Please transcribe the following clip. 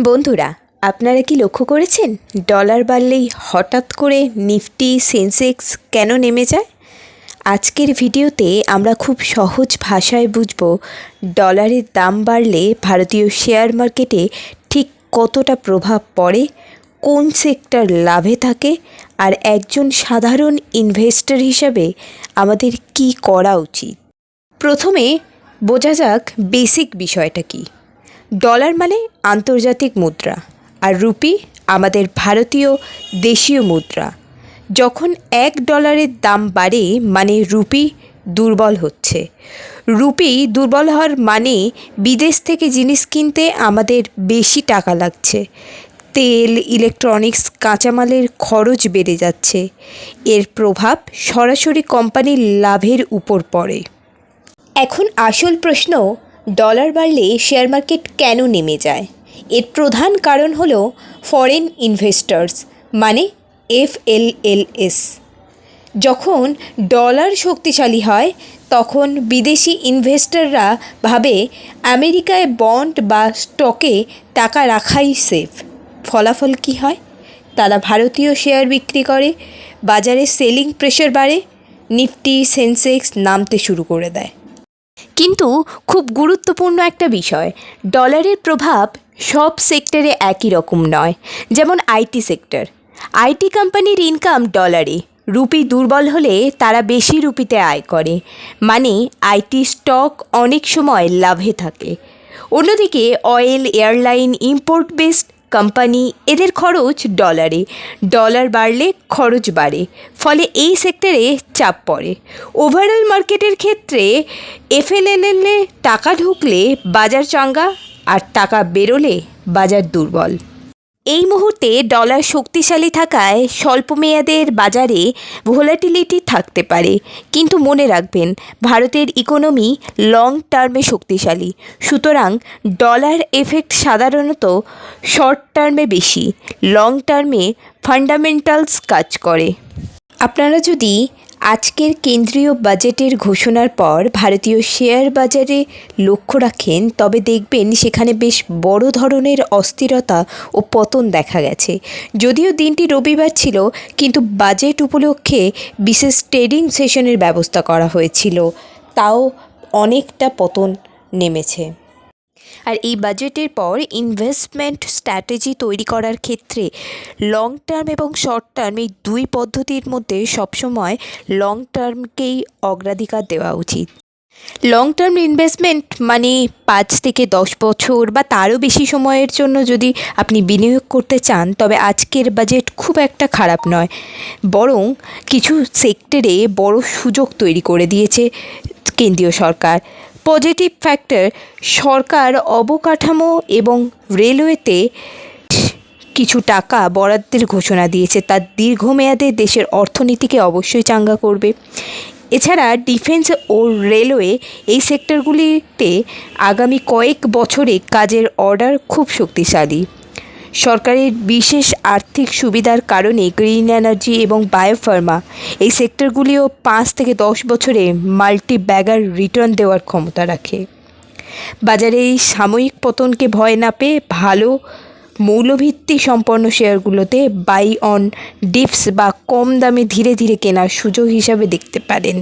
বন্ধুরা, আপনারা কি লক্ষ্য করেছেন ডলার বাড়লেই হঠাৎ করে নিফটি সেন্সেক্স কেন নেমে যায়? আজকের ভিডিওতে আমরা খুব সহজ ভাষায় বুঝব ডলারের দাম বাড়লে ভারতীয় শেয়ার মার্কেটে ঠিক কতটা প্রভাব পড়ে, কোন সেক্টর লাভে থাকে, আর একজন সাধারণ ইনভেস্টর হিসাবে আমাদের কি করা উচিত। প্রথমে বোঝা যাক বেসিক বিষয়টা কী। ডলার মানে আন্তর্জাতিক মুদ্রা, আর রুপি আমাদের ভারতীয় দেশীয় মুদ্রা। যখন $1 দাম বাড়ে মানে রুপি দুর্বল হচ্ছে। রুপি দুর্বল হওয়ার মানে বিদেশ থেকে জিনিস কিনতে আমাদের বেশি টাকা লাগছে। তেল, ইলেকট্রনিক্স, কাঁচামালের খরচ বেড়ে যাচ্ছে। এর প্রভাব সরাসরি কোম্পানির লাভের উপর পড়ে। এখন আসল প্রশ্ন, ডলার বাড়লে শেয়ার মার্কেট কেন নেমে যায়? এর প্রধান কারণ হলো ফরেন ইনভেস্টার্স মানে FLLS। যখন ডলার শক্তিশালী হয় তখন বিদেশি ইনভেস্টররা ভাবে আমেরিকায় বন্ড বা স্টকে টাকা রাখাই সেফ। ফলাফল কী হয়? তারা ভারতীয় শেয়ার বিক্রি করে, বাজারে সেলিং প্রেশার বাড়ে, নিফটি সেন্সেক্স নামতে শুরু করে দেয়। কিন্তু খুব গুরুত্বপূর্ণ একটা বিষয়, ডলারের প্রভাব সব সেক্টরে একই রকম নয়। যেমন আইটি সেক্টর, আইটি কোম্পানির ইনকাম ডলারে, রুপি দুর্বল হলে তারা বেশি রুপিতে আয় করে, মানে আইটি স্টক অনেক সময় লাভে থাকে। অন্যদিকে oil, airline, import based company, এদের খরচ ডলারে, ডলার বাড়লে খরচ বাড়ে, ফলে এই সেক্টরে চাপ পড়ে। ওভারঅল মার্কেটের ক্ষেত্রে FLLL-এ টাকা ঢুকলে বাজার চাঙ্গা, আর টাকা বেরোলে বাজার দুর্বল। এই মুহূর্তে ডলার শক্তিশালী থাকায় স্বল্পমেয়াদের বাজারে ভোলাটিলিটি থাকতে পারে, কিন্তু মনে রাখবেন ভারতের ইকোনমি লং টার্মে শক্তিশালী, সুতরাং ডলার এফেক্ট সাধারণত শর্ট টার্মে বেশি, লং টার্মে ফান্ডামেন্টালস কাজ করে। আপনারা যদি আজকের কেন্দ্রীয় বাজেটের ঘোষণার পর ভারতীয় শেয়ার বাজারে লক্ষ্য রাখেন, তবে দেখবেন সেখানে বেশ বড় ধরনের অস্থিরতা ও পতন দেখা গেছে। যদিও দিনটি রবিবার ছিল, কিন্তু বাজেট উপলক্ষে বিশেষ ট্রেডিং সেশনের ব্যবস্থা করা হয়েছিল, তাও অনেকটা পতন নেমেছে। আর এই বাজেটের পর ইনভেস্টমেন্ট স্ট্র্যাটেজি তৈরি করার ক্ষেত্রে লং টার্ম এবং শর্ট টার্ম এই দুই পদ্ধতির মধ্যে সবসময় লং টার্মকেই অগ্রাধিকার দেওয়া উচিত। লং টার্ম ইনভেস্টমেন্ট মানে 5 থেকে 10 বছর বা তারও বেশি সময়ের জন্য যদি আপনি বিনিয়োগ করতে চান, তবে আজকের বাজেট খুব একটা খারাপ নয়, বরং কিছু সেক্টরে বড় সুযোগ তৈরি করে দিয়েছে কেন্দ্রীয় সরকার। পজিটিভ ফ্যাক্টর, সরকার অবকাঠামো এবং রেলওয়েতে কিছু টাকা বরাদ্দের ঘোষণা দিয়েছে, তার দীর্ঘমেয়াদে দেশের অর্থনীতিকে অবশ্যই চাঙ্গা করবে। এছাড়া ডিফেন্স ও রেলওয়ে এই সেক্টরগুলিতে আগামী কয়েক বছরে কাজের অর্ডার খুব শক্তিশালী। সরকারের বিশেষ আর্থিক সুবিধার কারণে গ্রিন এনার্জি এবং বায়োফার্মা এই সেক্টরগুলিও 5 থেকে 10 বছরে মাল্টি ব্যাগার রিটার্ন দেওয়ার ক্ষমতা রাখে। বাজারে এই সাময়িক পতনকে ভয় না পেয়ে ভালো মৌলভিত্তি সম্পন্ন শেয়ারগুলোতে বাই অন ডিপস বা কম দামে ধীরে ধীরে কেনার সুযোগ হিসাবে দেখতে পারেন।